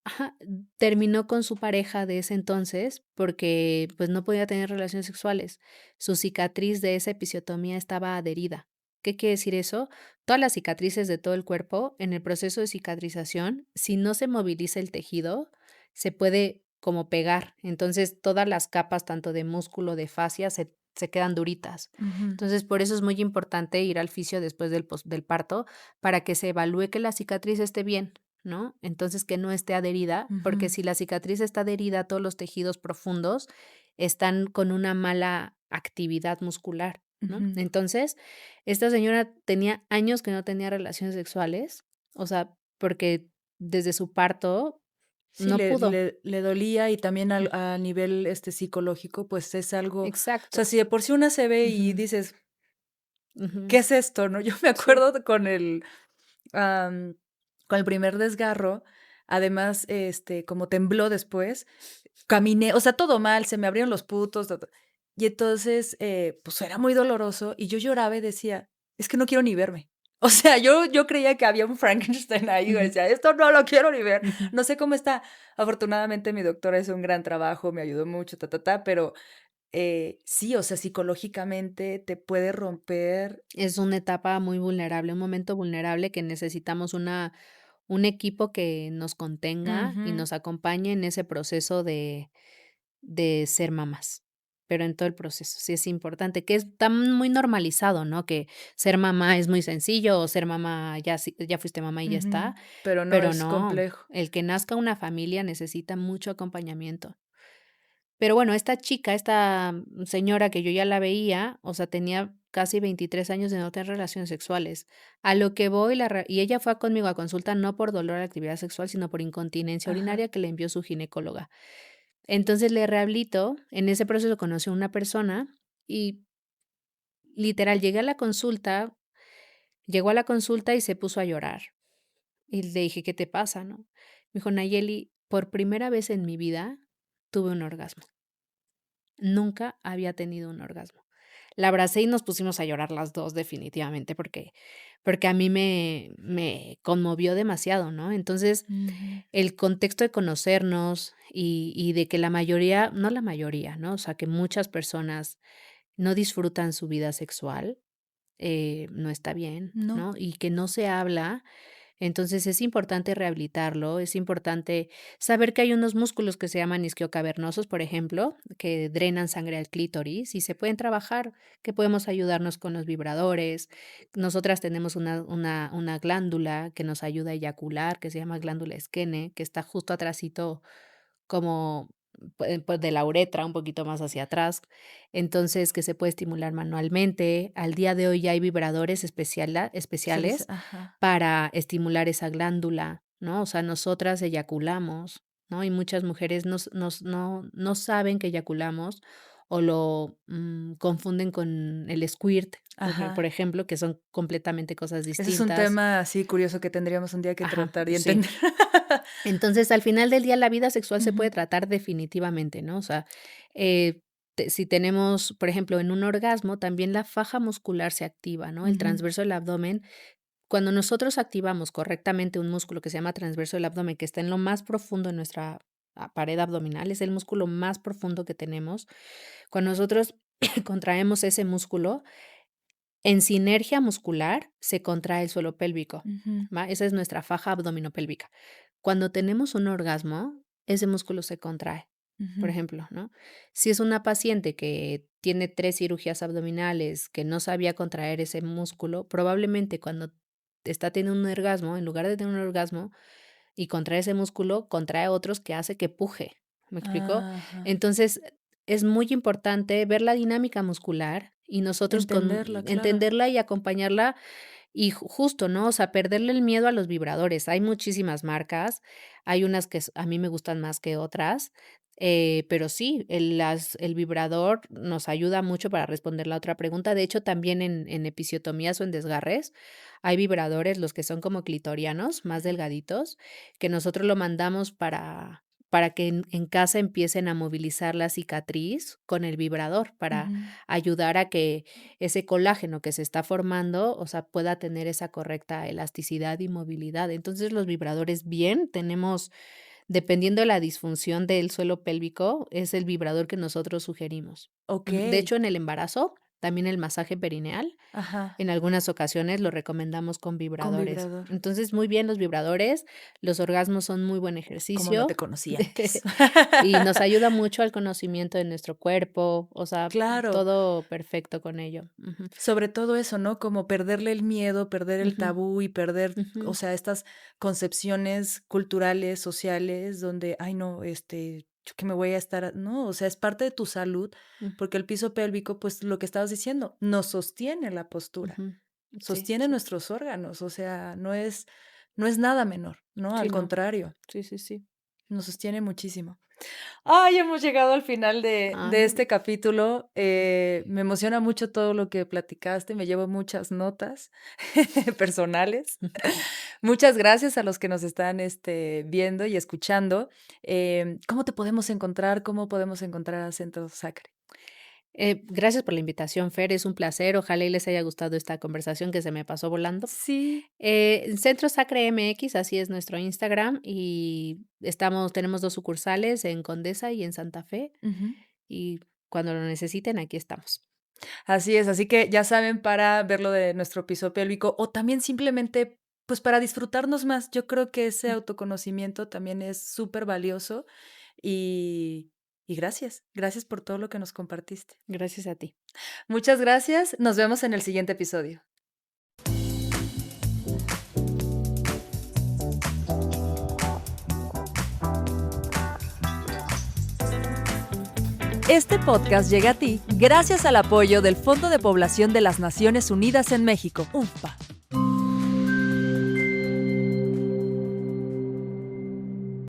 Ajá, terminó con su pareja de ese entonces porque, pues, no podía tener relaciones sexuales. Su cicatriz de esa episiotomía estaba adherida. ¿Qué quiere decir eso? Todas las cicatrices de todo el cuerpo, en el proceso de cicatrización, si no se moviliza el tejido, se puede como pegar. Entonces, todas las capas, tanto de músculo, de fascia, se quedan duritas. ujú, Entonces, por eso es muy importante ir al fisio después del parto, para que se evalúe que la cicatriz esté bien, ¿no? Entonces, que no esté adherida, porque ujú, si la cicatriz está adherida, todos los tejidos profundos están con una mala actividad muscular, ¿no? ujú. Entonces, esta señora tenía años que no tenía relaciones sexuales, o sea, porque desde su parto Sí, no pudo. le dolía y también Mm, al a nivel, psicológico, pues, es algo o sea, exacto. si de por sí una se ve y Ujú, dices: "¿Qué ujú. es esto?", ¿no? Yo me Sí, acuerdo am, con el primer desgarro, además, como tembló después, caminé, o sea, todo mal, se me abrieron los puntos, ta, ta. Y entonces, pues, era muy doloroso, y yo lloraba y decía: "Es que no quiero ni verme". O sea, yo creía que había un Frankenstein ahí, yo ujú, decía: "Esto no lo quiero ni ver, ujú. no sé cómo está". Afortunadamente, mi doctora hizo un gran trabajo, me ayudó mucho, ta, ta, ta, pero, sí, o sea, psicológicamente te puede romper. Es una etapa muy vulnerable, un momento vulnerable que necesitamos un equipo que nos contenga y Ujú, nos acompañe en ese proceso de ser mamás, pero en todo el proceso, sí es importante, que está muy normalizado, ¿no? Que ser mamá es muy sencillo, o ser mamá ya fuiste mamá y ya ujú, está, pero no, pero es no, complejo. el que nazca una familia necesita mucho acompañamiento. Pero bueno, esta chica, esta señora que yo ya la veía, o sea, tenía casi 23 años de no tener relaciones sexuales. A lo que voy, y ella fue conmigo a consulta no por dolor a la actividad sexual, sino por incontinencia Ajá. urinaria que le envió su ginecóloga. Entonces le rehabilito, en ese proceso conocí a una persona y literal llegó a la consulta y se puso a llorar. Y le dije: "¿Qué te pasa?", ¿no? Me dijo: "Nayeli, por primera vez en mi vida tuve un orgasmo. Nunca había tenido un orgasmo". La abracé y nos pusimos a llorar las 2 definitivamente, porque a mí me conmovió demasiado, ¿no? Entonces, Ujú, el contexto de conocernos y de que la mayoría, no la mayoría, ¿no? O sea, que muchas personas no disfrutan su vida sexual, no está bien, no. ¿no? Y que no se habla, entonces, es importante rehabilitarlo, es importante saber que hay unos músculos que se llaman isquiocavernosos, por ejemplo, que drenan sangre al clítoris y se pueden trabajar, que podemos ayudarnos con los vibradores. Nosotras tenemos una glándula que nos ayuda a eyacular, que se llama glándula Skene, que está justo atrásito como, pues, de la uretra, un poquito más hacia atrás, entonces, que se puede estimular manualmente. Al día de hoy ya hay vibradores especiales Ajá. para estimular esa glándula, ¿no? O sea, nosotras eyaculamos, ¿no? Y muchas mujeres no saben que eyaculamos o lo, confunden con el squirt, por Ajá. ejemplo, que son completamente cosas Ese es un distintas. tema así curioso que tendríamos un día que Ajá, tratar y sí. entender. Entonces, al final del día, la vida sexual se puede Ujú, tratar definitivamente, ¿no? O sea, eh, si tenemos, por ejemplo, en un orgasmo, también la faja muscular se activa, ¿no? El ujú, transverso del abdomen. Cuando nosotros activamos correctamente un músculo que se llama transverso del abdomen, que está en lo más profundo de nuestra pared abdominal, es el músculo más profundo que tenemos. Cuando nosotros contraemos ese músculo, en sinergia muscular se contrae el suelo pélvico, ujú, ¿va? Esa es nuestra faja abdominopélvica. Cuando tenemos un orgasmo, ese músculo se contrae, por ujú. ejemplo, ¿no? Si es una paciente que tiene 3 cirugías abdominales, que no sabía contraer ese músculo, probablemente cuando está teniendo un orgasmo, en lugar de tener un orgasmo y contrae ese músculo, contrae otros que hace que puje, ¿me explico? Ajá. Entonces, es muy importante ver la dinámica muscular y nosotros Entenderla, claro. entenderla y acompañarla y justo, ¿no? O sea, perderle el miedo a los vibradores. Hay muchísimas marcas, hay unas que a mí me gustan más que otras. Pero sí, el vibrador nos ayuda mucho para responder la otra pregunta. De hecho, también en episiotomías o en desgarres, hay vibradores, los que son como clitorianos, más delgaditos, que nosotros lo mandamos para que en casa empiecen a movilizar la cicatriz con el vibrador, para Ujú. ayudar a que ese colágeno que se está formando, o sea, pueda tener esa correcta elasticidad y movilidad. Entonces, los vibradores bien, tenemos. Dependiendo de la disfunción del suelo pélvico, es el vibrador que nosotros sugerimos. De Okey. hecho, en el embarazo, también el masaje perineal, Ajá, en algunas ocasiones lo recomendamos con con vibradores. vibrador. Entonces, muy bien los vibradores, los orgasmos son muy buen Como no te ejercicio, conocí antes. y nos ayuda mucho al conocimiento de nuestro cuerpo, o sea, Claro. todo perfecto con ello. Ujú, Sobre todo eso, ¿no? Como perderle el miedo, perder el ujú, tabú y perder, o ujú, sea, estas concepciones culturales, sociales, donde, ay, no, yo que me voy a estar, no, o sea, es parte de tu salud, mm, porque el piso pélvico, pues lo que estabas diciendo, nos sostiene la postura, ujú. Sí, sostiene sí. nuestros órganos, o sea, no es nada menor, ¿no? Sí, Al no. contrario, Sí, sí, sí. nos sostiene muchísimo. Ay, hemos llegado al final de Ah. este capítulo. Me emociona mucho todo lo que platicaste, me llevo muchas notas personales. Muchas gracias a los que nos están, viendo y escuchando. ¿Cómo te podemos encontrar? ¿Cómo podemos encontrar a Centro Sacre? Gracias por la invitación, Fer, es un placer. Ojalá y les haya gustado esta conversación que se me pasó volando. Sí. Centro Sacre MX, así es nuestro Instagram, y tenemos 2 sucursales en Condesa y en Santa Fe, Ujú. y cuando lo necesiten, aquí estamos. Así es, así que ya saben, para ver lo de nuestro piso pélvico o también simplemente, pues, para disfrutarnos más. Yo creo que ese Mm, autoconocimiento también es súper valioso y gracias. Gracias por todo lo que nos compartiste. gracias a ti. Muchas gracias. Nos vemos en el siguiente episodio. Este podcast llega a ti gracias al apoyo del Fondo de Población de las Naciones Unidas en México, UNFPA.